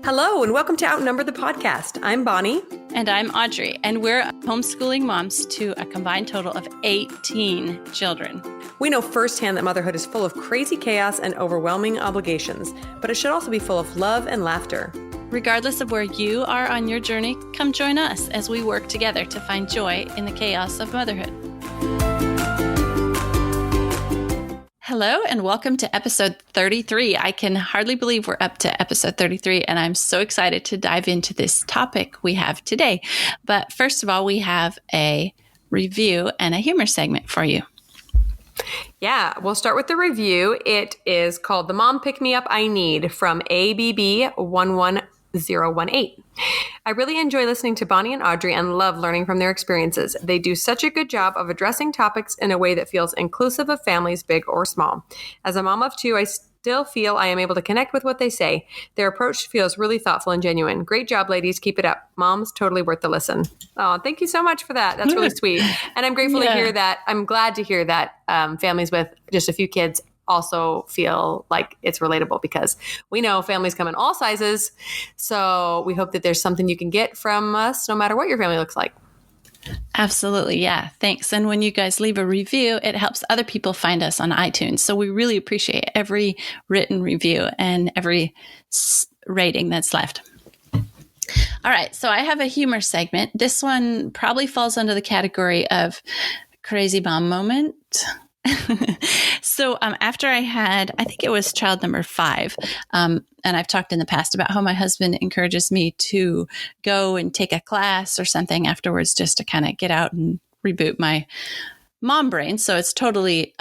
Hello, and welcome to Outnumbered the podcast. I'm Bonnie. And I'm Audrey, and we're homeschooling moms to a combined total of 18 children. We know firsthand that motherhood is full of crazy chaos and overwhelming obligations, but it should also be full of love and laughter. Regardless of where you are on your journey, come join us as we work together to find joy in the chaos of motherhood. Hello, and welcome to episode 33. I can hardly believe we're up to episode 33, and I'm so excited to dive into this topic we have today. But first of all, we have a review and a humor segment for you. Yeah, we'll start with the review. It is called The Mom Pick Me Up I Need from ABB11018. I really enjoy listening to Bonnie and Audrey and love learning from their experiences. They do such a good job of addressing topics in a way that feels inclusive of families, big or small. As a mom of two, I still feel I am able to connect with what they say. Their approach feels really thoughtful and genuine. Great job, ladies. Keep it up. Mom's totally worth the listen. Oh, thank you so much for that. That's really sweet. And I'm grateful to hear that. I'm glad to hear that families with just a few kids also feel like it's relatable, because we know families come in all sizes. So we hope that there's something you can get from us no matter what your family looks like. Absolutely. Yeah. Thanks. And when you guys leave a review, it helps other people find us on iTunes. So we really appreciate every written review and every rating that's left. All right. So I have a humor segment. This one probably falls under the category of crazy mom moment. So after I think it was child number 5, and I've talked in the past about how my husband encourages me to go and take a class or something afterwards just to kind of get out and reboot my mom brain. So it's totally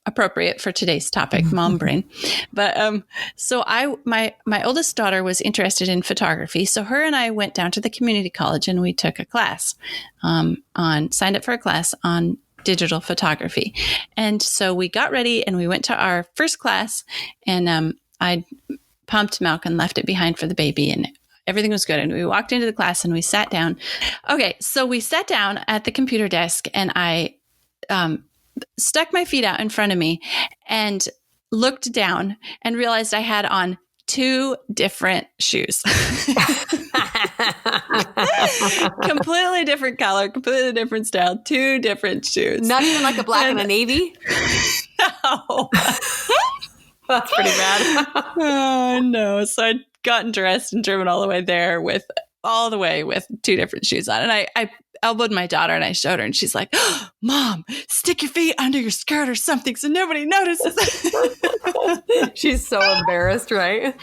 appropriate for today's topic, mom brain. But so my oldest daughter was interested in photography. So her and I went down to the community college and we took a class signed up for a class on digital photography. And so we got ready and we went to our first class, and I pumped milk and left it behind for the baby, and everything was good. And we walked into the class and we sat down. Okay. So we sat down at the computer desk, and I stuck my feet out in front of me and looked down and realized I had on 2 different shoes. Completely different color, completely different style, 2 different shoes. Not even like a black and a navy? No. That's pretty bad. Oh, no. So I'd gotten dressed and driven all the way there with 2 different shoes on. And I elbowed my daughter and I showed her, and she's like, oh, Mom, stick your feet under your skirt or something so nobody notices. She's so embarrassed, right?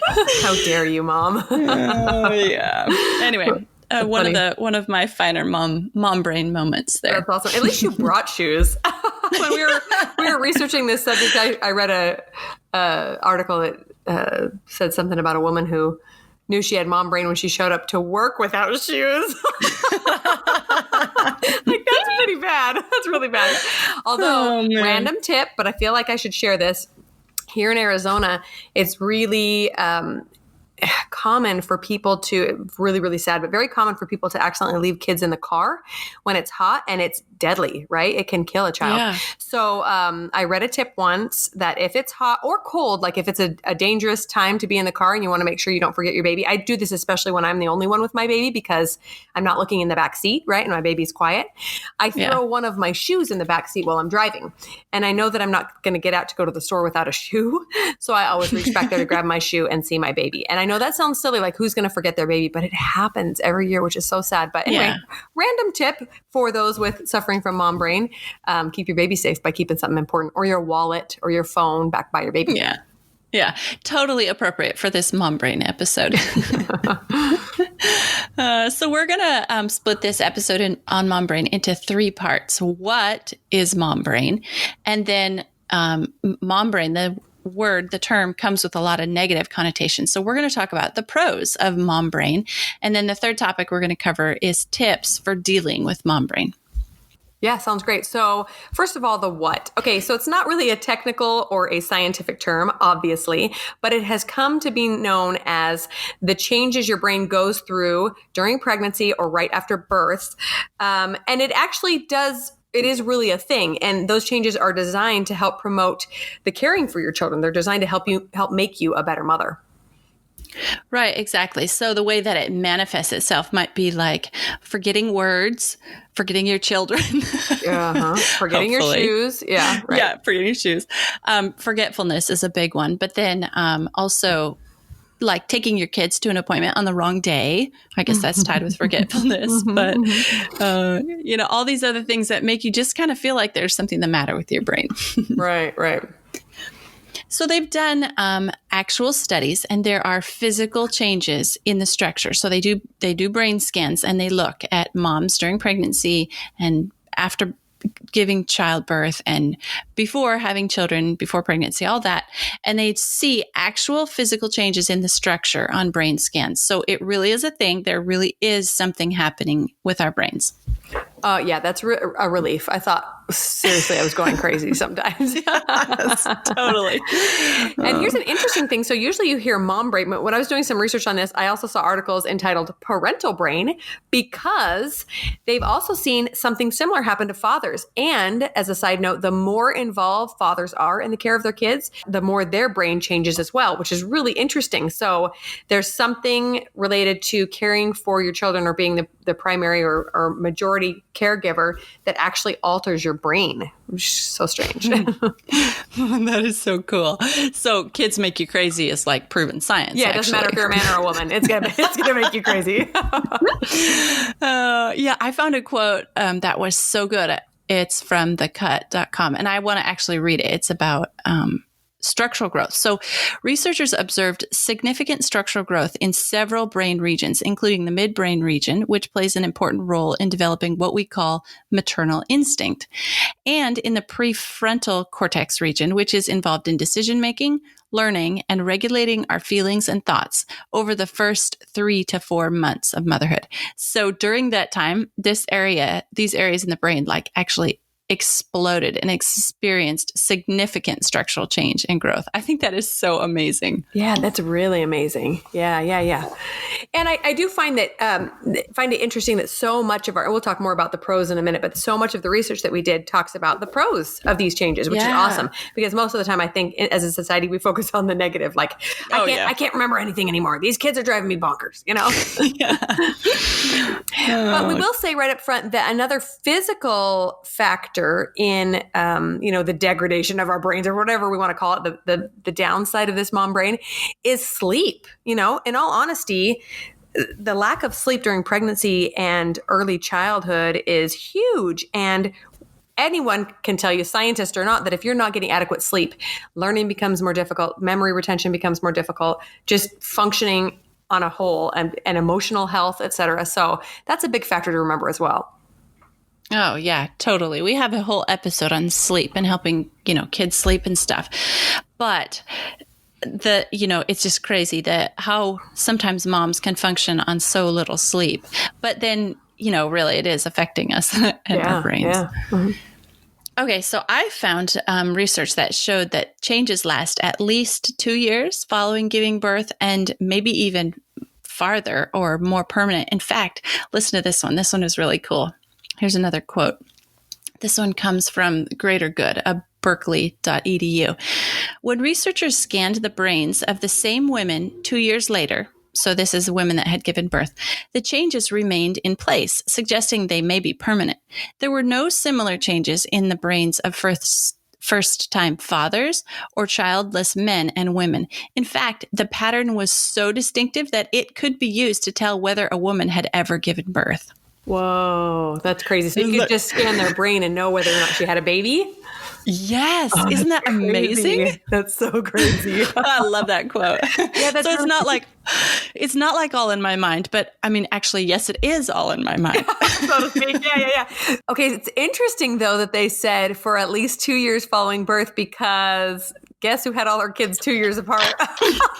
How dare you, Mom? Yeah. Anyway, one of my finer mom brain moments there. That's awesome. At least you brought shoes. When we were researching this subject, I read a article that said something about a woman who knew she had mom brain when she showed up to work without shoes. Like, that's pretty bad. That's really bad. Although, random tip, but I feel like I should share this. Here in Arizona, it's really common for people to, really, really sad, but very common for people to accidentally leave kids in the car when it's hot, and it's deadly, right? It can kill a child. Yeah. So I read a tip once that if it's hot or cold, like if it's a dangerous time to be in the car and you want to make sure you don't forget your baby. I do this especially when I'm the only one with my baby, because I'm not looking in the back seat, right? And my baby's quiet. I throw one of my shoes in the back seat while I'm driving. And I know that I'm not going to get out to go to the store without a shoe. So I always reach back there to grab my shoe and see my baby. And I know that sounds silly, like who's going to forget their baby, but it happens every year, which is so sad. But anyway, random tip for those with suffering from mom brain: keep your baby safe by keeping something important, or your wallet or your phone back by your baby. Yeah, totally appropriate for this mom brain episode. So we're going to split this episode on mom brain into 3 parts. What is mom brain? And then mom brain, the term comes with a lot of negative connotations. So we're going to talk about the pros of mom brain. And then the third topic we're going to cover is tips for dealing with mom brain. Yeah, sounds great. So first of all, the what. Okay, so it's not really a technical or a scientific term, obviously, but it has come to be known as the changes your brain goes through during pregnancy or right after birth. And it actually does it is really a thing. And those changes are designed to help promote the caring for your children. They're designed to help make you a better mother. Right, exactly. So the way that it manifests itself might be like forgetting words, forgetting your children. Forgetting your shoes. Yeah, right. Yeah, forgetting your shoes. Forgetfulness is a big one. But then also like taking your kids to an appointment on the wrong day. I guess that's tied with forgetfulness. But, all these other things that make you just kind of feel like there's something the matter with your brain. Right. So they've done actual studies, and there are physical changes in the structure. So they do brain scans, and they look at moms during pregnancy and after giving childbirth and before having children, before pregnancy, all that. And they see actual physical changes in the structure on brain scans. So it really is a thing. There really is something happening with our brains. Yeah, that's a relief. I thought, seriously, I was going crazy sometimes. Yes, totally. And here's an interesting thing. So usually you hear mom brain, but when I was doing some research on this, I also saw articles entitled parental brain, because they've also seen something similar happen to fathers. And as a side note, the more involved fathers are in the care of their kids, the more their brain changes as well, which is really interesting. So there's something related to caring for your children or being the primary or majority caregiver that actually alters your brain, which is so strange. That is so cool. So kids make you crazy is like proven science. Yeah, it doesn't matter if you're a man or a woman. It's gonna make you crazy. Yeah, I found a quote that was so good. It's from thecut.com, and I want to actually read it. It's about structural growth. So researchers observed significant structural growth in several brain regions, including the midbrain region, which plays an important role in developing what we call maternal instinct, and in the prefrontal cortex region, which is involved in decision-making, learning, and regulating our feelings and thoughts over the first 3 to 4 months of motherhood. So during that time, these areas in the brain actually exploded and experienced significant structural change and growth. I think that is so amazing. Yeah, that's really amazing. Yeah. And I do find it interesting that so much of we'll talk more about the pros in a minute, but so much of the research that we did talks about the pros of these changes, which is awesome. Because most of the time, I think as a society, we focus on the negative. Like, I can't remember anything anymore. These kids are driving me bonkers, But we will say right up front that another physical factor in, the degradation of our brains, or whatever we want to call it, the downside of this mom brain, is sleep. In all honesty, the lack of sleep during pregnancy and early childhood is huge. And anyone can tell you, scientist or not, that if you're not getting adequate sleep, learning becomes more difficult, memory retention becomes more difficult, just functioning on a whole, and emotional health, et cetera. So that's a big factor to remember as well. Oh, yeah, totally. We have a whole episode on sleep and helping, kids sleep and stuff. But it's just crazy that how sometimes moms can function on so little sleep. But then, really it is affecting us and our brains. Yeah. Mm-hmm. Okay, so I found research that showed that changes last at least 2 years following giving birth, and maybe even farther or more permanent. In fact, listen to this one. This one is really cool. Here's another quote. This one comes from Greater Good, berkeley.edu. When researchers scanned the brains of the same women 2 years later, so this is women that had given birth, the changes remained in place, suggesting they may be permanent. There were no similar changes in the brains of first-time fathers or childless men and women. In fact, the pattern was so distinctive that it could be used to tell whether a woman had ever given birth. Whoa, that's crazy. So you could just scan their brain and know whether or not she had a baby? Yes. Isn't that amazing? That's so crazy. I love that quote. Yeah, that's so it's not like all in my mind, but I mean, actually, yes, it is all in my mind. So to speak. Yeah. Okay. It's interesting though, that they said for at least 2 years following birth, because guess who had all their kids 2 years apart?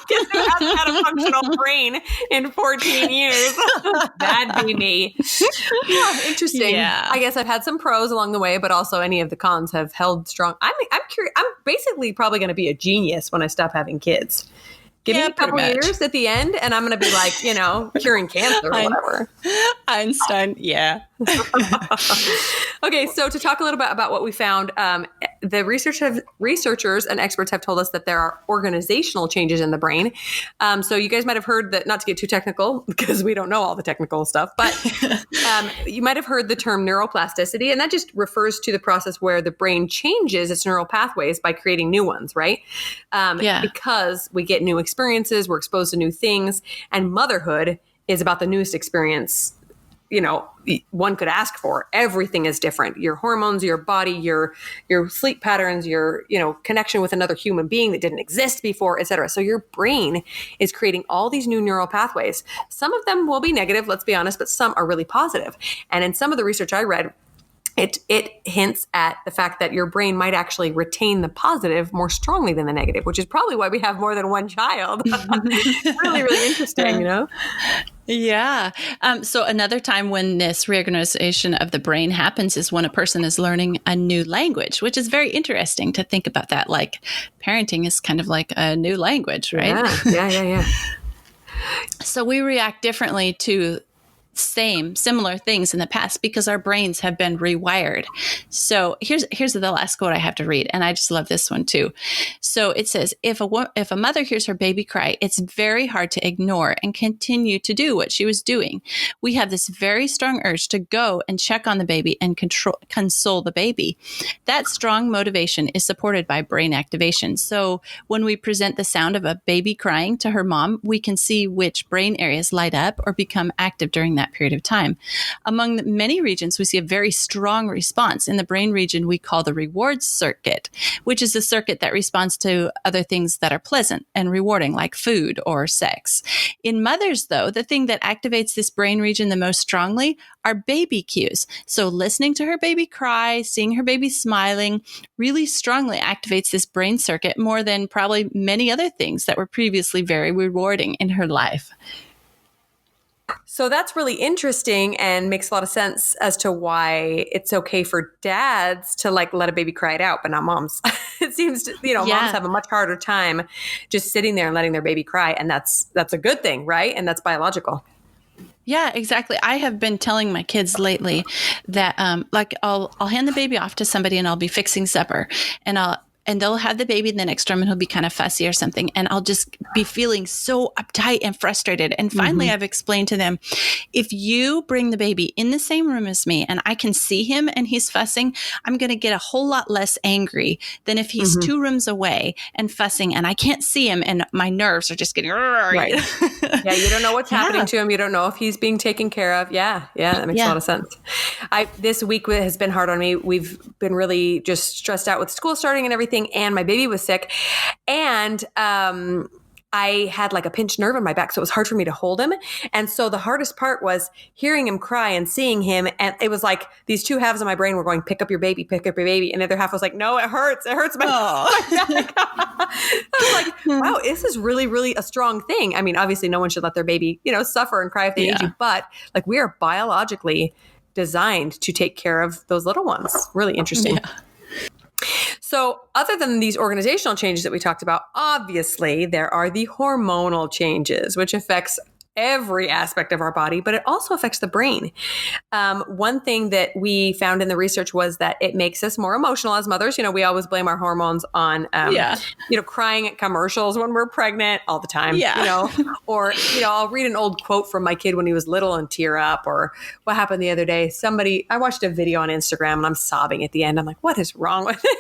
Guess who hasn't had a functional brain in 14 years? That'd be me. Yeah, interesting. Yeah. I guess I've had some pros along the way, but also any of the cons have held strong. I'm curious. I'm basically probably going to be a genius when I stop having kids. Give me a couple years at the end, and I'm going to be like, curing cancer or whatever. Einstein, yeah. Okay, so to talk a little bit about what we found, the researchers and experts have told us that there are organizational changes in the brain. So you guys might have heard that, not to get too technical because we don't know all the technical stuff, but you might have heard the term neuroplasticity, and that just refers to the process where the brain changes its neural pathways by creating new ones, right? Because we get new experiences, we're exposed to new things, and motherhood is about the newest experience one could ask for. Everything is different. Your hormones, your body, your sleep patterns, your, connection with another human being that didn't exist before, et cetera. So your brain is creating all these new neural pathways. Some of them will be negative, let's be honest, but some are really positive. And in some of the research I read, it hints at the fact that your brain might actually retain the positive more strongly than the negative, which is probably why we have more than one child. Really, really interesting, Yeah. So another time when this reorganization of the brain happens is when a person is learning a new language, which is very interesting to think about that. Like parenting is kind of like a new language, right? Yeah. So we react differently to similar things in the past because our brains have been rewired. So here's the last quote I have to read, and I just love this one too. So it says, if a mother hears her baby cry, it's very hard to ignore and continue to do what she was doing. We have this very strong urge to go and check on the baby and console the baby. That strong motivation is supported by brain activation. So when we present the sound of a baby crying to her mom, we can see which brain areas light up or become active during that period of time. Among the many regions, we see a very strong response. In the brain region we call the reward circuit, which is the circuit that responds to other things that are pleasant and rewarding, like food or sex. In mothers, though, the thing that activates this brain region the most strongly are baby cues. So listening to her baby cry, seeing her baby smiling, really strongly activates this brain circuit more than probably many other things that were previously very rewarding in her life. So that's really interesting and makes a lot of sense as to why it's okay for dads to let a baby cry it out, but not moms. It seems moms have a much harder time just sitting there and letting their baby cry. And that's a good thing, right? And that's biological. Yeah, exactly. I have been telling my kids lately that I'll hand the baby off to somebody and I'll be fixing supper and they'll have the baby in the next room and he'll be kind of fussy or something. And I'll just be feeling so uptight and frustrated. And finally, I've explained to them, if you bring the baby in the same room as me and I can see him and he's fussing, I'm going to get a whole lot less angry than if he's 2 rooms away and fussing and I can't see him and my nerves are just getting right. Yeah, you don't know what's happening to him. You don't know if he's being taken care of. Yeah, that makes a lot of sense. This week has been hard on me. We've been really just stressed out with school starting and everything. And my baby was sick, and I had a pinched nerve in my back, so it was hard for me to hold him. And so the hardest part was hearing him cry and seeing him. And it was like these 2 halves of my brain were going, pick up your baby. And the other half was like, no, it hurts. It hurts my back. I was like, wow, this is really, really a strong thing. I mean, obviously no one should let their baby, suffer and cry if they need to, but we are biologically designed to take care of those little ones. Really interesting. Yeah. So other than these organizational changes that we talked about, obviously there are the hormonal changes, which affects every aspect of our body, but it also affects the brain. One thing that we found in the research was that it makes us more emotional as mothers. We always blame our hormones on, crying at commercials when we're pregnant all the time, or, I'll read an old quote from my kid when he was little and tear up, or what happened the other day. I watched a video on Instagram and I'm sobbing at the end. I'm like, what is wrong with me?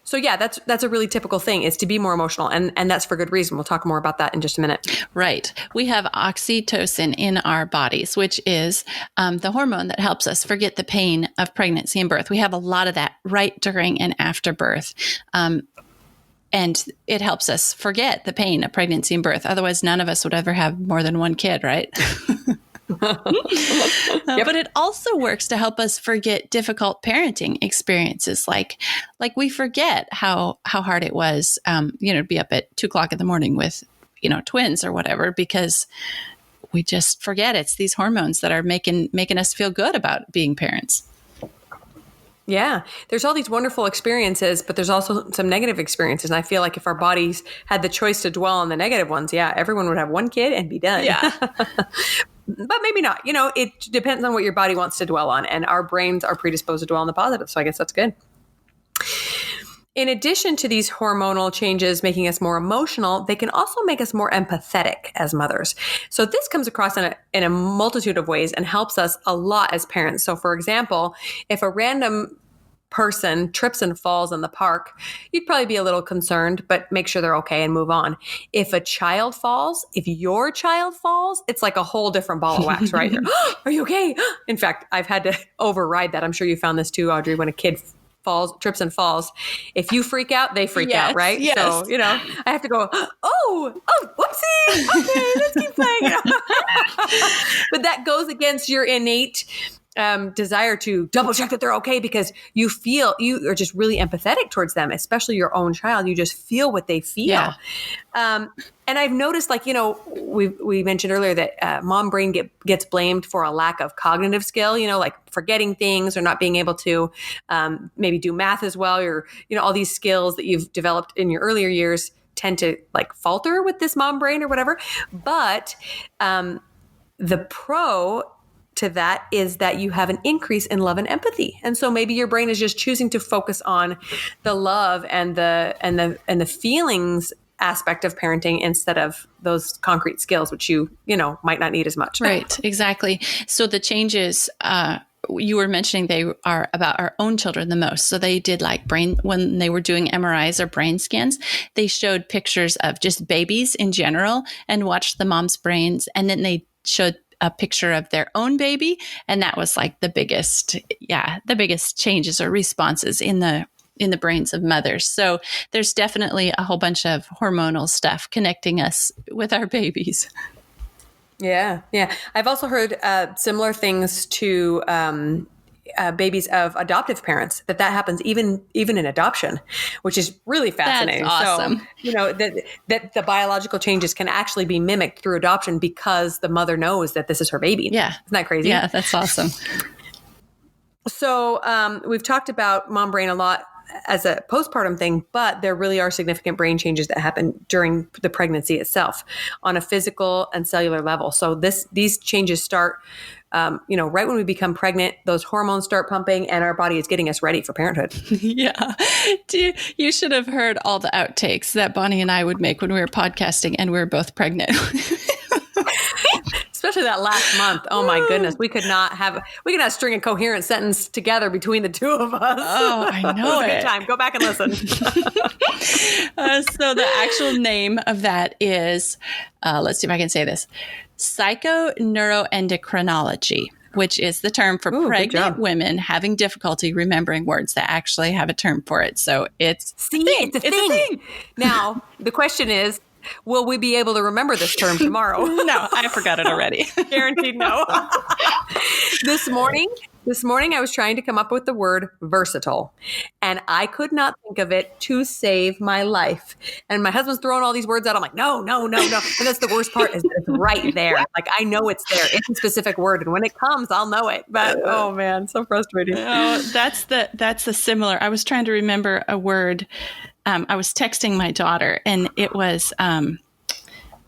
So yeah, that's a really typical thing, is to be more emotional. And that's for good reason. We'll talk more about that in just a minute. Right. We have oxytocin in our bodies, which is the hormone that helps us forget the pain of pregnancy and birth. We have a lot of that right during and after birth. And it helps us forget the pain of pregnancy and birth. Otherwise, none of us would ever have more than one kid, right? But it also works to help us forget difficult parenting experiences. Like we forget how hard it was, to be up at 2:00 in the morning with, twins or whatever, because we just forget it's these hormones that are making us feel good about being parents. Yeah, there's all these wonderful experiences, but there's also some negative experiences. And I feel like if our bodies had the choice to dwell on the negative ones, everyone would have one kid and be done. Yeah. But maybe not. It depends on what your body wants to dwell on. And our brains are predisposed to dwell on the positive. So I guess that's good. in addition to these hormonal changes making us more emotional, they can also make us more empathetic as mothers. So this comes across in a multitude of ways and helps us a lot as parents. So for example, if a random person trips and falls in the park, you'd probably be a little concerned, but make sure they're okay and move on. If a child falls, if your child falls, it's like a whole different ball of wax, right? Are you okay? In fact, I've had to override that. I'm sure you found this too, Audrey, when a kid trips and falls. If you freak out, they freak out, right? Yes. So, I have to go, whoopsie. Okay, let's keep playing. But that goes against your innate desire to double check that they're okay, because you are just really empathetic towards them, especially your own child. You just feel what they feel. Yeah. And I've noticed, we mentioned earlier that mom brain gets blamed for a lack of cognitive skill, like forgetting things or not being able to maybe do math as well, or, all these skills that you've developed in your earlier years tend to falter with this mom brain or whatever. But the pro to that is that you have an increase in love and empathy. And so maybe your brain is just choosing to focus on the love and the feelings aspect of parenting instead of those concrete skills, which you might not need as much. Right. Exactly. So the changes, you were mentioning they are about our own children the most. So they did when they were doing MRIs or brain scans, they showed pictures of just babies in general and watched the mom's brains. And then they showed a picture of their own baby. And that was the biggest changes or responses in the brains of mothers. So there's definitely a whole bunch of hormonal stuff connecting us with our babies. Yeah. Yeah. I've also heard similar things to babies of adoptive parents, that happens even in adoption, which is really fascinating. That's awesome. So, that the biological changes can actually be mimicked through adoption because the mother knows that this is her baby. Yeah. Isn't that crazy? Yeah, that's awesome. So we've talked about mom brain a lot as a postpartum thing, but there really are significant brain changes that happen during the pregnancy itself on a physical and cellular level. So these changes start right when we become pregnant. Those hormones start pumping and our body is getting us ready for parenthood. Yeah. You should have heard all the outtakes that Bonnie and I would make when we were podcasting and we were both pregnant. Especially that last month. Oh my goodness. We could not string a coherent sentence together between the two of us. Oh, I know. It was a good time. Go back and listen. So the actual name of that is, let's see if I can say this, psychoneuroendocrinology, which is the term for pregnant women having difficulty remembering words that actually have a term for it. So it's a thing. Now, the question is, will we be able to remember this term tomorrow? No, I forgot it already. Guaranteed no. This morning, I was trying to come up with the word versatile, and I could not think of it to save my life. And my husband's throwing all these words out. I'm like, no. And that's the worst part, is that it's right there. I know it's there. It's a specific word, and when it comes, I'll know it. But oh man, so frustrating. Oh, that's the similar. I was trying to remember a word. I was texting my daughter, and it was,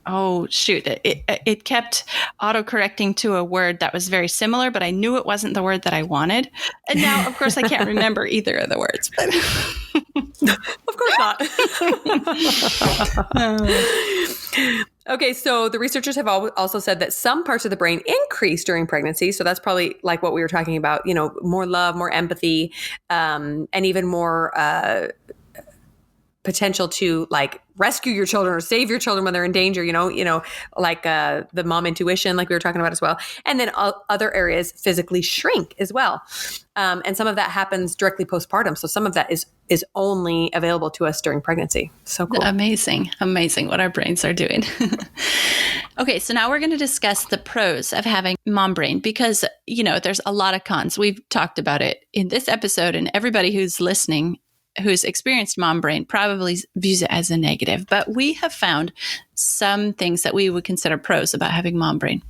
it kept autocorrecting to a word that was very similar, but I knew it wasn't the word that I wanted. And now, of course, I can't remember either of the words. But of course not. Okay, so the researchers have also said that some parts of the brain increase during pregnancy. So that's probably like what we were talking about, more love, more empathy, and even more potential to rescue your children or save your children when they're in danger, the mom intuition, like we were talking about as well. And then other areas physically shrink as well. And some of that happens directly postpartum. So some of that is only available to us during pregnancy. So cool. Amazing what our brains are doing. Okay, so now we're going to discuss the pros of having mom brain, because, there's a lot of cons. We've talked about it in this episode, and everybody who's listening who's experienced mom brain probably views it as a negative, but we have found some things that we would consider pros about having mom brain.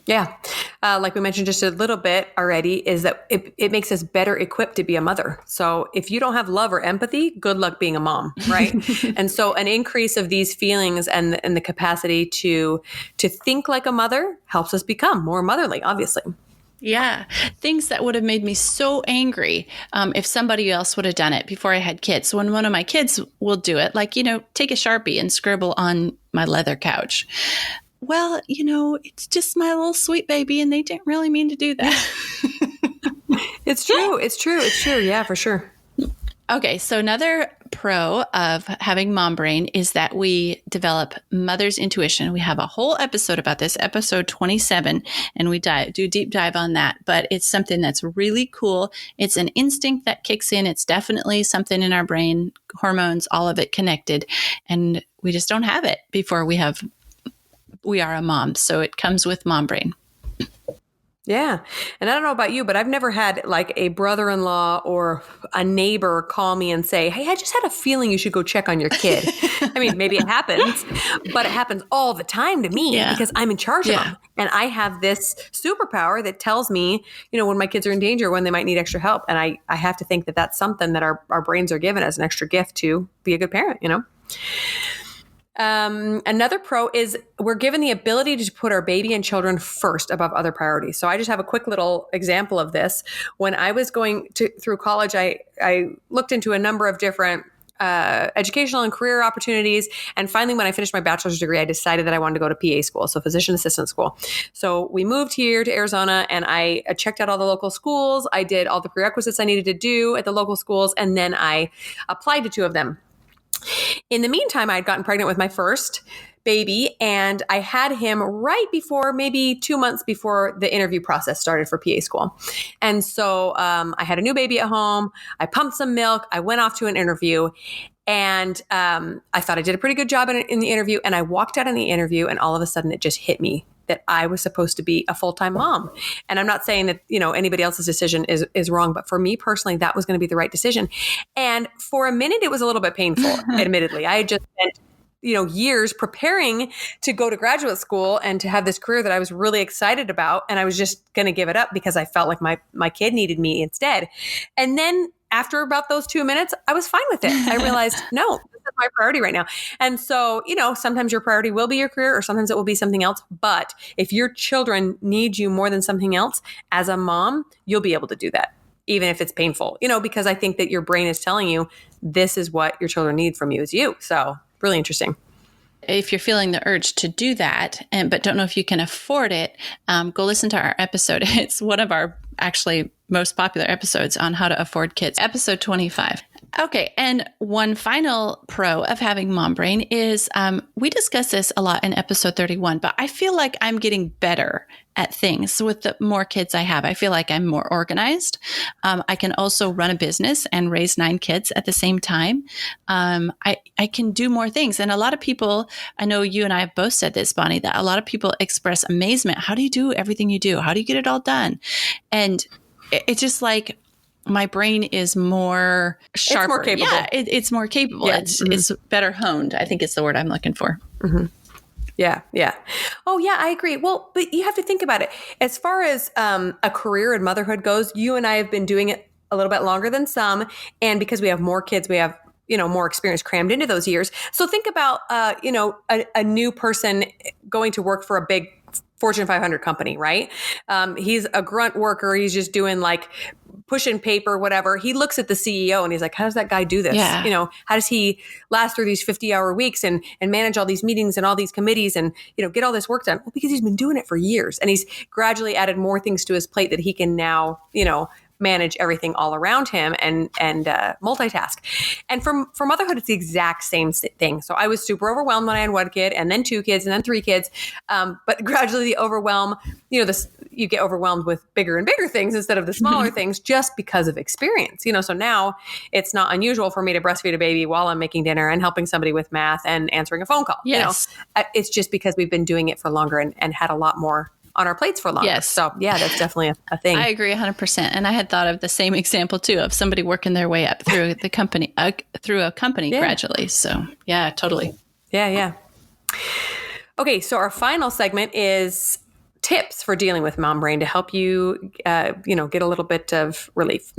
Yeah. Like we mentioned just a little bit already, is that it makes us better equipped to be a mother. So if you don't have love or empathy, good luck being a mom, right? And so an increase of these feelings and the capacity to think like a mother helps us become more motherly, obviously. Yeah. Things that would have made me so angry if somebody else would have done it before I had kids. So when one of my kids will do it, like, take a Sharpie and scribble on my leather couch. Well, it's just my little sweet baby and they didn't really mean to do that. It's true. It's true. It's true. Yeah, for sure. Okay, so another pro of having mom brain is that we develop mother's intuition. We have a whole episode about this, episode 27, and we do deep dive on that. But it's something that's really cool. It's an instinct that kicks in. It's definitely something in our brain, hormones, all of it connected. And we just don't have it before we are a mom. So it comes with mom brain. Yeah. And I don't know about you, but I've never had like a brother-in-law or a neighbor call me and say, hey, I just had a feeling you should go check on your kid. I mean, maybe it happens, but it happens all the time to me because I'm in charge of them. And I have this superpower that tells me, when my kids are in danger, when they might need extra help. And I have to think that that's something that our brains are given as an extra gift to be a good parent, Another pro is we're given the ability to put our baby and children first above other priorities. So I just have a quick little example of this. When I was going through college, I looked into a number of different educational and career opportunities. And finally, when I finished my bachelor's degree, I decided that I wanted to go to PA school, so physician assistant school. So we moved here to Arizona and I checked out all the local schools. I did all the prerequisites I needed to do at the local schools. And then I applied to 2 of them. In the meantime, I had gotten pregnant with my first baby and I had him right before, maybe 2 months before the interview process started for PA school. And so I had a new baby at home. I pumped some milk. I went off to an interview and I thought I did a pretty good job in the interview. And I walked out in the interview and all of a sudden it just hit me that I was supposed to be a full-time mom. And I'm not saying that, anybody else's decision is wrong, but for me personally, that was going to be the right decision. And for a minute, it was a little bit painful, admittedly. I had just spent, years preparing to go to graduate school and to have this career that I was really excited about. And I was just going to give it up because I felt like my kid needed me instead. And then after about those 2 minutes, I was fine with it. I realized, no, this is my priority right now. And so, sometimes your priority will be your career or sometimes it will be something else. But if your children need you more than something else, as a mom, you'll be able to do that, even if it's painful, because I think that your brain is telling you this is what your children need from you is you. So really interesting. If you're feeling the urge to do that, but don't know if you can afford it, go listen to our episode. It's one of our actually most popular episodes on how to afford kids, episode 25. Okay. And one final pro of having mom brain is we discuss this a lot in episode 31, but I feel like I'm getting better at things with the more kids I have. I feel like I'm more organized. I can also run a business and raise 9 kids at the same time. I can do more things. And a lot of people, I know you and I have both said this, Bonnie, that a lot of people express amazement. How do you do everything you do? How do you get it all done? And it's just like, my brain is more sharper. It's more capable. Yeah, it's more capable. Yeah. It's better honed. I think it's the word I'm looking for. Mm-hmm. Yeah. Yeah. Oh, yeah, I agree. Well, but you have to think about it. As far as a career and motherhood goes, you and I have been doing it a little bit longer than some. And because we have more kids, we have, more experience crammed into those years. So think about, a new person going to work for a big Fortune 500 company, right? He's a grunt worker. He's just doing like pushing paper, whatever. He looks at the CEO and he's like, how does that guy do this? Yeah. How does he last through these 50-hour weeks and manage all these meetings and all these committees and, get all this work done? Well, because he's been doing it for years and he's gradually added more things to his plate that he can now, manage everything all around him and multitask. And for motherhood, it's the exact same thing. So I was super overwhelmed when I had 1 kid and then 2 kids and then 3 kids. But gradually the overwhelm, you get overwhelmed with bigger and bigger things instead of the smaller things just because of experience. So now it's not unusual for me to breastfeed a baby while I'm making dinner and helping somebody with math and answering a phone call. Yes. It's just because we've been doing it for longer and had a lot more on our plates for longer. Yes. So yeah, that's definitely a thing. I agree 100%. And I had thought of the same example too, of somebody working their way up through the company, gradually. So yeah, totally. Yeah. Okay. So our final segment is tips for dealing with mom brain to help you, get a little bit of relief.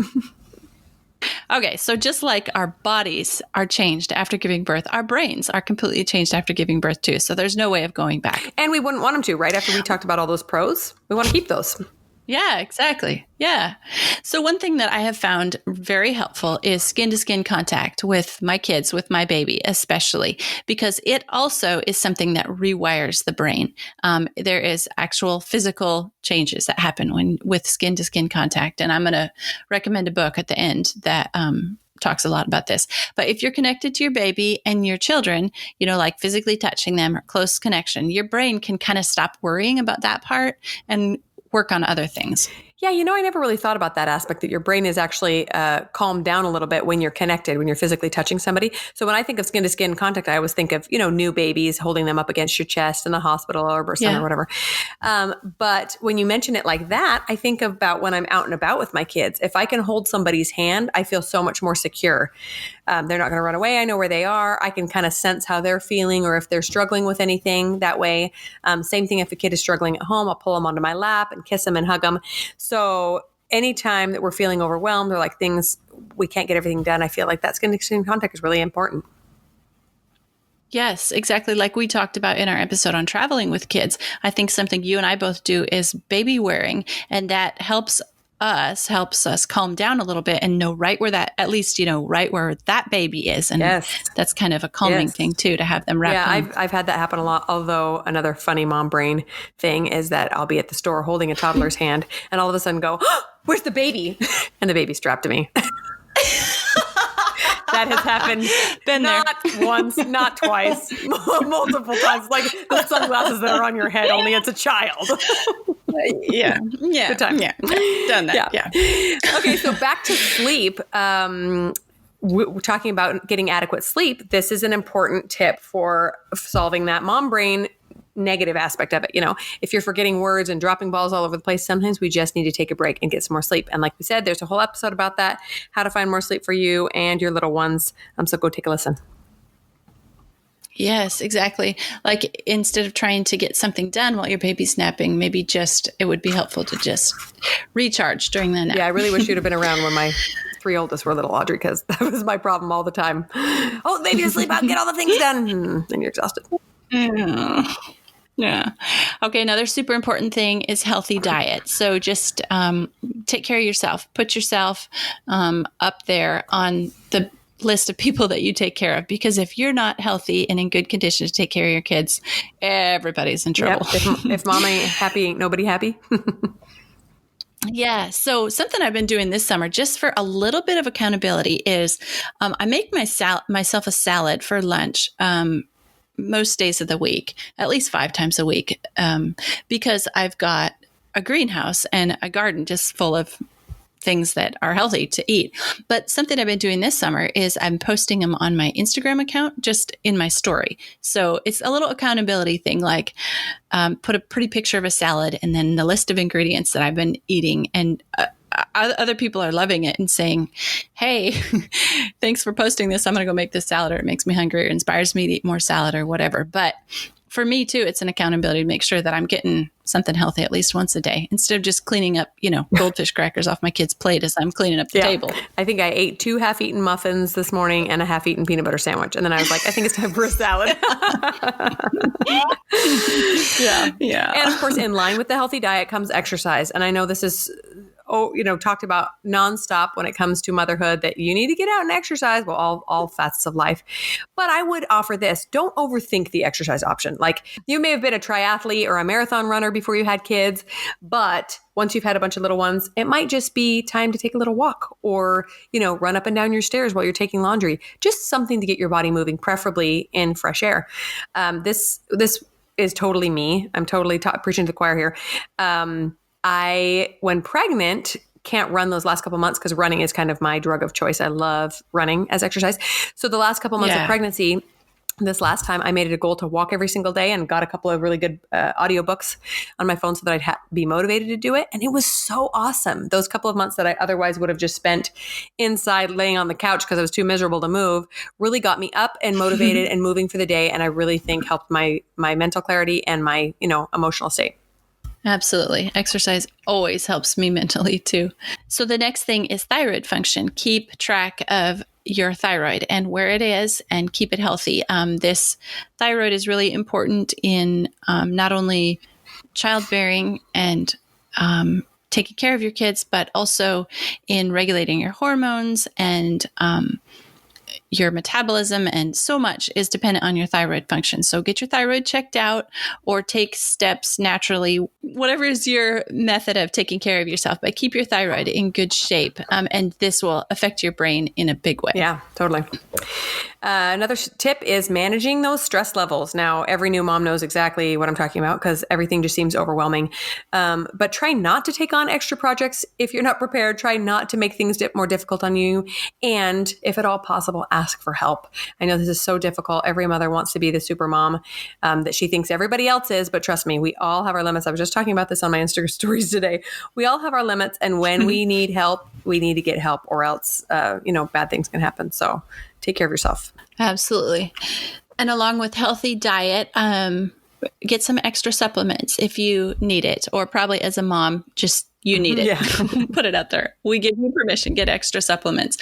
Okay, so just like our bodies are changed after giving birth, our brains are completely changed after giving birth too. So there's no way of going back. And we wouldn't want them to, right? After we talked about all those pros, we want to keep those. Yeah, exactly. Yeah. So one thing that I have found very helpful is skin to skin contact with my kids, with my baby, especially because it also is something that rewires the brain. There is actual physical changes that happen with skin to skin contact. And I'm going to recommend a book at the end that, talks a lot about this. But if you're connected to your baby and your children, like physically touching them or close connection, your brain can kind of stop worrying about that part and work on other things. Yeah, I never really thought about that aspect, that your brain is actually calmed down a little bit when you're connected, when you're physically touching somebody. So when I think of skin to skin contact, I always think of, new babies, holding them up against your chest in the hospital or birth center or whatever. But when you mention it like that, I think about when I'm out and about with my kids. If I can hold somebody's hand, I feel so much more secure. They're not going to run away. I know where they are. I can kind of sense how they're feeling or if they're struggling with anything that way. Same thing if a kid is struggling at home, I'll pull them onto my lap and kiss them and hug them. So anytime that we're feeling overwhelmed or like things, we can't get everything done, I feel like that skin to skin contact is really important. Yes, exactly. Like we talked about in our episode on traveling with kids. I think something you and I both do is baby wearing, and that helps us calm down a little bit and know right where that, at least, right where that baby is. And that's kind of a calming thing too, to have them wrap. Yeah, I've had that happen a lot. Although another funny mom brain thing is that I'll be at the store holding a toddler's hand and all of a sudden go, oh, where's the baby? And the baby's strapped to me. That has happened. Been not there. Once, not twice, multiple times. Like the sunglasses that are on your head, only it's a child. Yeah. Good time. Yeah. Done that. Yeah. Okay, so back to sleep. We're talking about getting adequate sleep. This is an important tip for solving that mom brain negative aspect of it. If you're forgetting words and dropping balls all over the place, sometimes we just need to take a break and get some more sleep. And like we said, there's a whole episode about that, how to find more sleep for you and your little ones. So go take a listen. Yes, exactly. Like instead of trying to get something done while your baby's napping, maybe it would be helpful to just recharge during the nap. Yeah, I really wish you'd have been around when my 3 oldest were little, Audrey, because that was my problem all the time. Oh, baby to sleep out, get all the things done. And you're exhausted. Yeah. Okay. Another super important thing is healthy diet. So just take care of yourself. Put yourself up there on the list of people that you take care of, because if you're not healthy and in good condition to take care of your kids, everybody's in trouble. Yep. If mom ain't happy, ain't nobody happy. Yeah. So something I've been doing this summer just for a little bit of accountability is I make myself a salad for lunch most days of the week, at least 5 times a week, because I've got a greenhouse and a garden just full of things that are healthy to eat. But something I've been doing this summer is I'm posting them on my Instagram account, just in my story. So it's a little accountability thing, like put a pretty picture of a salad and then the list of ingredients that I've been eating. And other people are loving it and saying, hey, thanks for posting this. I'm going to go make this salad, or it makes me hungry or inspires me to eat more salad or whatever. But for me too, it's an accountability to make sure that I'm getting something healthy at least once a day, instead of just cleaning up, goldfish crackers off my kid's plate as I'm cleaning up the table. I think I ate 2 half-eaten muffins this morning and a half-eaten peanut butter sandwich. And then I was like, I think it's time for a salad. Yeah. And of course, in line with the healthy diet comes exercise. And I know this is talked about nonstop when it comes to motherhood, that you need to get out and exercise. Well, all facets of life. But I would offer this: don't overthink the exercise option. Like, you may have been a triathlete or a marathon runner before you had kids, but once you've had a bunch of little ones, it might just be time to take a little walk or, run up and down your stairs while you're taking laundry. Just something to get your body moving, preferably in fresh air. This is totally me. I'm totally preaching to the choir here. When pregnant, can't run those last couple months because running is kind of my drug of choice. I love running as exercise. So the last couple months of pregnancy, this last time, I made it a goal to walk every single day and got a couple of really good audiobooks on my phone so that I'd be motivated to do it. And it was so awesome. Those couple of months that I otherwise would have just spent inside laying on the couch because I was too miserable to move really got me up and motivated and moving for the day. And I really think helped my mental clarity and my, emotional state. Absolutely. Exercise always helps me mentally too. So the next thing is thyroid function. Keep track of your thyroid and where it is and keep it healthy. This thyroid is really important in not only childbearing and taking care of your kids, but also in regulating your hormones and your metabolism, and so much is dependent on your thyroid function. So get your thyroid checked out or take steps naturally, whatever is your method of taking care of yourself, but keep your thyroid in good shape. And this will affect your brain in a big way. Yeah, totally. Another tip is managing those stress levels. Now, every new mom knows exactly what I'm talking about because everything just seems overwhelming. But try not to take on extra projects if you're not prepared. Try not to make things more difficult on you. And if at all possible, ask for help. I know this is so difficult. Every mother wants to be the super mom that she thinks everybody else is. But trust me, we all have our limits. I was just talking about this on my Instagram stories today. We all have our limits. And when we need help, we need to get help, or else, bad things can happen. So take care of yourself. Absolutely. And along with healthy diet, get some extra supplements if you need it, or probably as a mom, just you need it. Yeah. Put it out there. We give you permission, get extra supplements.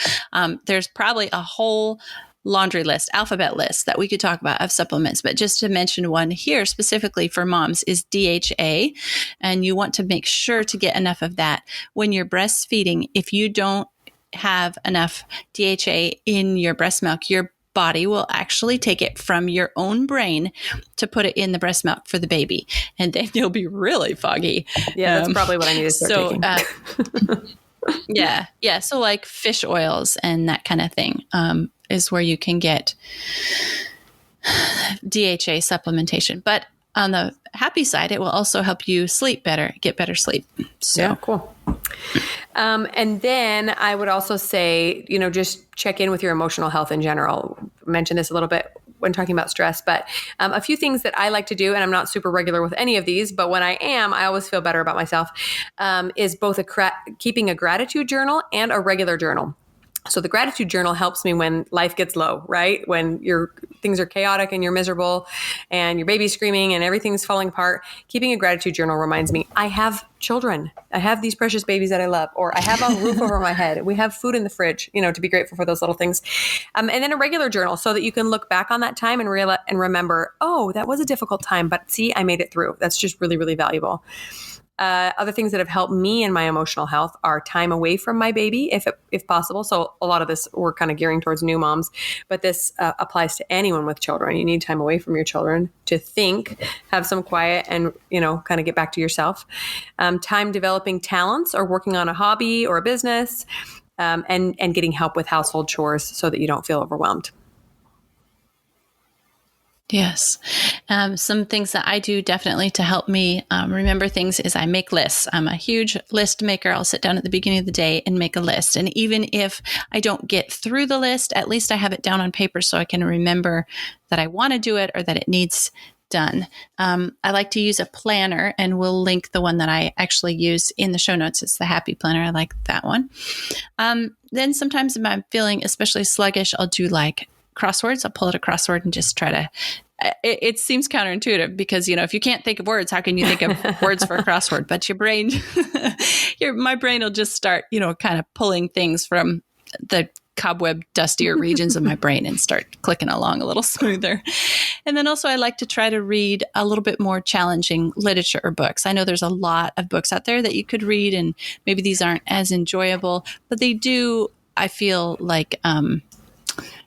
There's probably a whole laundry list, alphabet list that we could talk about of supplements. But just to mention one here specifically for moms is DHA. And you want to make sure to get enough of that when you're breastfeeding. If you don't have enough DHA in your breast milk, your body will actually take it from your own brain to put it in the breast milk for the baby. And then you'll be really foggy. Yeah, that's probably what I need to start taking. Yeah. So like fish oils and that kind of thing is where you can get DHA supplementation. But on the happy side, it will also help you sleep better, get better sleep. So yeah, cool. And then I would also say, just check in with your emotional health in general. I mentioned this a little bit when talking about stress, but a few things that I like to do, and I'm not super regular with any of these, but when I am, I always feel better about myself, is both keeping a gratitude journal and a regular journal. So the gratitude journal helps me when life gets low, right? When things are chaotic and you're miserable and your baby's screaming and everything's falling apart. Keeping a gratitude journal reminds me, I have children. I have these precious babies that I love, or I have a roof over my head. We have food in the fridge, to be grateful for those little things. And then a regular journal so that you can look back on that time and remember, oh, that was a difficult time, but see, I made it through. That's just really, really valuable. Other things that have helped me in my emotional health are time away from my baby, if possible. So a lot of this, we're kind of gearing towards new moms, but this applies to anyone with children. You need time away from your children to think, have some quiet, and, kind of get back to yourself. Time developing talents or working on a hobby or a business, and getting help with household chores so that you don't feel overwhelmed. Yes. Some things that I do definitely to help me remember things is I make lists. I'm a huge list maker. I'll sit down at the beginning of the day and make a list. And even if I don't get through the list, at least I have it down on paper so I can remember that I want to do it or that it needs done. I like to use a planner, and we'll link the one that I actually use in the show notes. It's the Happy Planner. I like that one. Then sometimes if I'm feeling especially sluggish, I'll do like crosswords. I'll pull out a crossword and just try to, it seems counterintuitive because, if you can't think of words, how can you think of words for a crossword? But your brain, my brain will just start, kind of pulling things from the cobweb dustier regions of my brain and start clicking along a little smoother. And then also I like to try to read a little bit more challenging literature or books. I know there's a lot of books out there that you could read, and maybe these aren't as enjoyable, but they do, I feel like,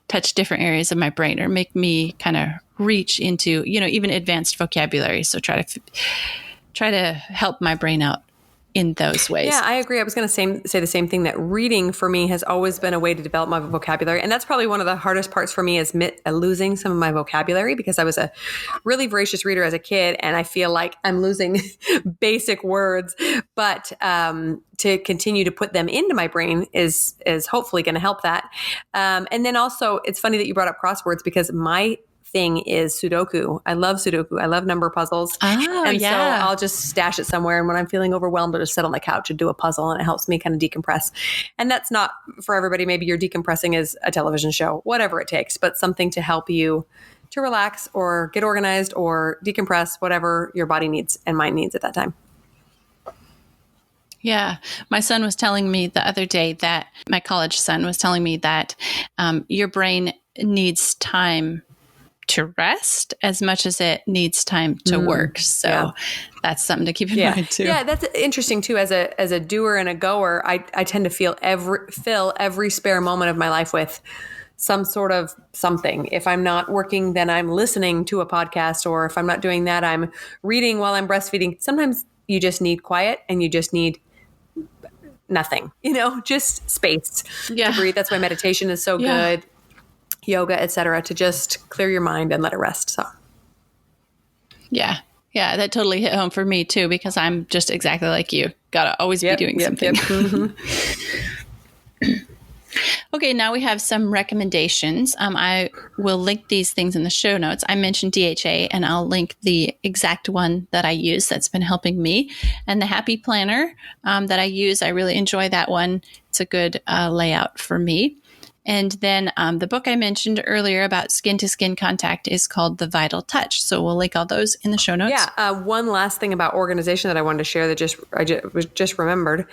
touch different areas of my brain or make me kind of reach into, even advanced vocabulary. So try to help my brain out in those ways. Yeah, I agree. I was going to say the same thing, that reading for me has always been a way to develop my vocabulary. And that's probably one of the hardest parts for me, is losing some of my vocabulary, because I was a really voracious reader as a kid. And I feel like I'm losing basic words, but to continue to put them into my brain is hopefully going to help that. And then also, it's funny that you brought up crosswords, because my thing is Sudoku. I love Sudoku. I love number puzzles. Oh, and yeah. so I'll just stash it somewhere. And when I'm feeling overwhelmed, I'll just sit on the couch and do a puzzle, and it helps me kind of decompress. And that's not for everybody. Maybe your decompressing is a television show, whatever it takes, but something to help you to relax or get organized or decompress, whatever your body needs and mind needs at that time. Yeah. My son was telling me the other day that my college son was telling me that your brain needs time to rest as much as it needs time to work. So that's something to keep in mind too. Yeah, that's interesting too. As a doer and a goer, I tend to fill every spare moment of my life with some sort of something. If I'm not working, then I'm listening to a podcast, or if I'm not doing that, I'm reading while I'm breastfeeding. Sometimes you just need quiet and you just need nothing, just space to breathe. That's why meditation is so good, yoga, etc., to just clear your mind and let it rest. So yeah, that totally hit home for me too, because I'm just exactly like you. Gotta always be doing something. Okay, now we have some recommendations. I will link these things in the show notes. I mentioned DHA, and I'll link the exact one that I use that's been helping me. And the Happy Planner that I use, I really enjoy that one. It's a good layout for me. And then the book I mentioned earlier about skin-to-skin contact is called The Vital Touch. So we'll link all those in the show notes. Yeah. One last thing about organization that I wanted to share that I just remembered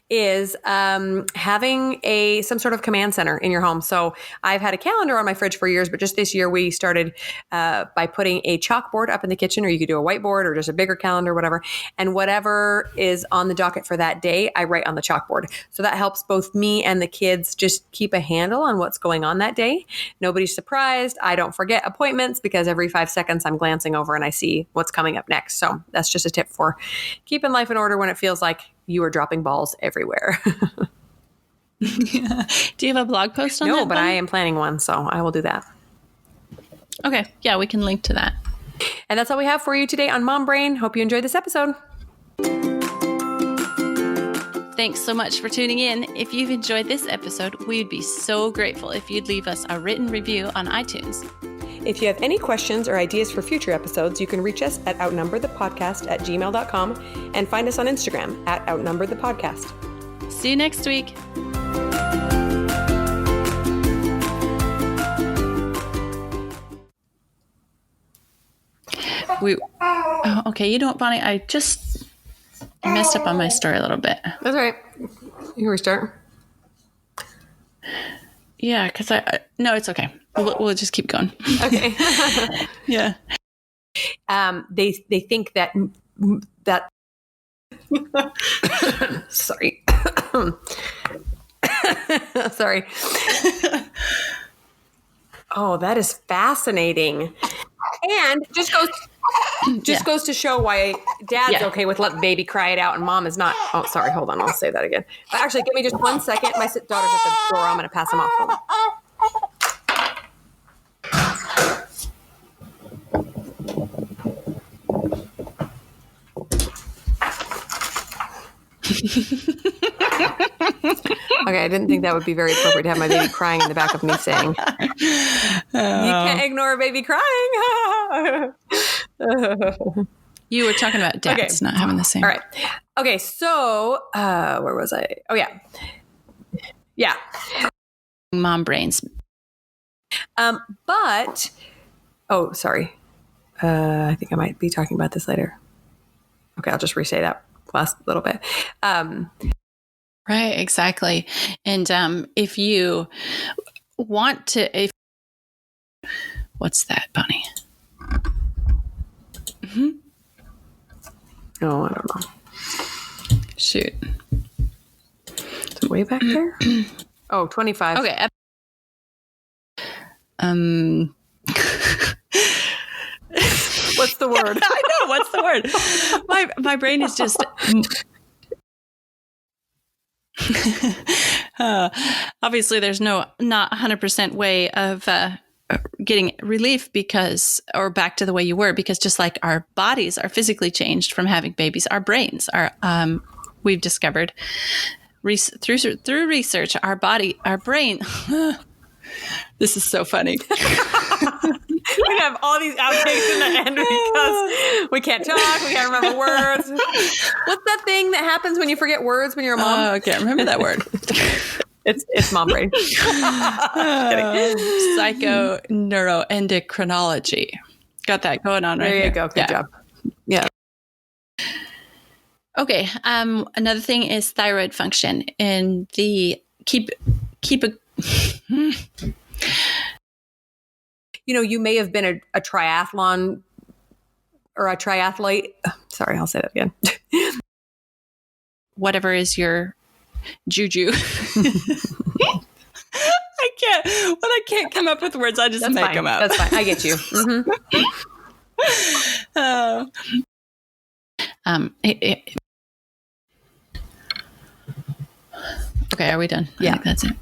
is having some sort of command center in your home. So I've had a calendar on my fridge for years, but just this year we started by putting a chalkboard up in the kitchen, or you could do a whiteboard or just a bigger calendar, whatever. And whatever is on the docket for that day, I write on the chalkboard. So that helps both me and the kids just keep a handle on what's going on that day. Nobody's surprised. I don't forget appointments because every 5 seconds I'm glancing over and I see what's coming up next. So that's just a tip for keeping life in order when it feels like you are dropping balls everywhere. Yeah. Do you have a blog post on that? No, but I am planning one, so I will do that. Okay. Yeah, we can link to that. And that's all we have for you today on Mom Brain. Hope you enjoyed this episode. Thanks so much for tuning in. If you've enjoyed this episode, we'd be so grateful if you'd leave us a written review on iTunes. If you have any questions or ideas for future episodes, you can reach us at outnumberedthepodcast@gmail.com and find us on Instagram at outnumberedthepodcast. See you next week. Okay, you know what, Bonnie? I messed up on my story a little bit. That's all right. You can restart. Yeah, because no, it's okay. We'll just keep going. Okay. Yeah. They think that sorry. Sorry. Oh, that is fascinating. And just goes to show why Dad's okay with letting baby cry it out and Mom is not. Oh, sorry. Hold on. I'll say that again. Actually, give me just 1 second. My daughter's at the door. I'm going to pass him off. Okay, I didn't think that would be very appropriate to have my baby crying in the back of me saying, you can't ignore a baby crying. You were talking about dads not having the same. All right. Okay, so where was I? Oh, yeah. Yeah. Mom brains. But, oh, sorry. I think I might be talking about this later. Okay, I'll just re-say that last little bit. Right, exactly. And if you want to, what's that, Bunny? Mm-hmm. Oh, I don't know. Shoot. Is it way back there? Oh, 25. Okay. What's the word? I know, what's the word? My brain is just... obviously there's not 100% way of getting relief or back to the way you were, because just like our bodies are physically changed from having babies, our brains are, we've discovered through research, our brain, this is so funny. We have all these outtakes in the end because we can't talk, we can't remember words. What's that thing that happens when you forget words when you're a mom? Oh, I can't remember that word. It's mom brain. Psychoneuroendocrinology. Got that going on right there. There you here. go. Good job. Yeah. Okay. Another thing is thyroid function, and the keep a. you may have been a triathlon or a triathlete. Sorry, I'll say that again. Whatever is your juju. When I can't come up with words, I just make them up. That's fine. I get you. Mm-hmm. Okay, are we done? Yeah. I think that's it.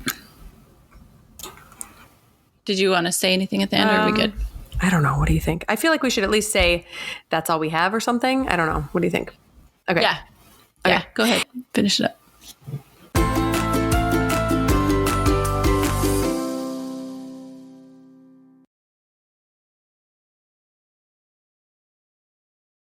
Did you want to say anything at the end, or are we good? I don't know. What do you think? I feel like we should at least say that's all we have or something. I don't know. What do you think? Okay. Yeah. Okay. Yeah, go ahead. Finish it up.